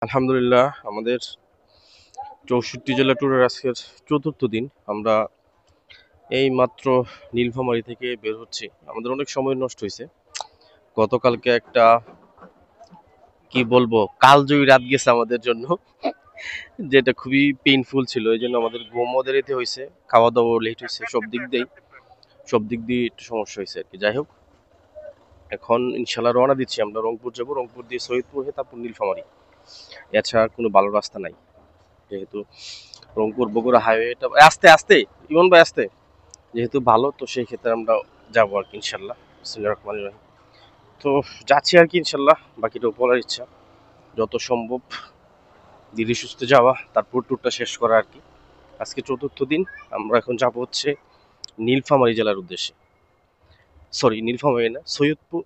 আলহামদুলিল্লাহ, আমাদের ৬৪ জেলা ট্যুরের আজকের চতুর্থ দিন। আমরা এই মাত্র নীলফামারী থেকে বের হচ্ছি। আমাদের অনেক সময় নষ্ট হয়েছে। গতকালকে একটা কি বলবো কালজয়ী রাত গেছে আমাদের জন্য, যেটা খুবই পেইনফুল ছিল। এই জন্য আমাদের ঘুমও দেরিতে হয়েছে, খাওয়া দাওয়া লেট হয়েছে, সব দিক দিয়ে একটু সমস্যা হয়েছে আর কি। যাই হোক, এখন ইনশাল্লাহ রওনা দিচ্ছি। আমরা রংপুর যাবো, রংপুর দিয়ে সৈয়দপুর হয়ে তারপর নীলফামারী। এছাড়া আর কোনো ভালো রাস্তা নাই, যেহেতু রংপুর বগুড়া হাইওয়েটা আস্তে আস্তে, ইমন ভাই আস্তে, যেহেতু ভালো, তো সেই ক্ষেত্রে আমরা যাবো আর কি ইনশাল্লাহ। বিসমিল্লাহির রহমানির রহিম। তো যাচ্ছি আর কি ইনশাল্লাহ, বাকিটা বলার ইচ্ছা, যত সম্ভব ধীরে সুস্থে যাওয়া, তারপর ট্যুরটা শেষ করা আর কি। আজকে চতুর্থ দিন। আমরা এখন যাব হচ্ছে নীলফামারী জেলার উদ্দেশ্যে। সরি, নীলফামারী না, সৈয়দপুর।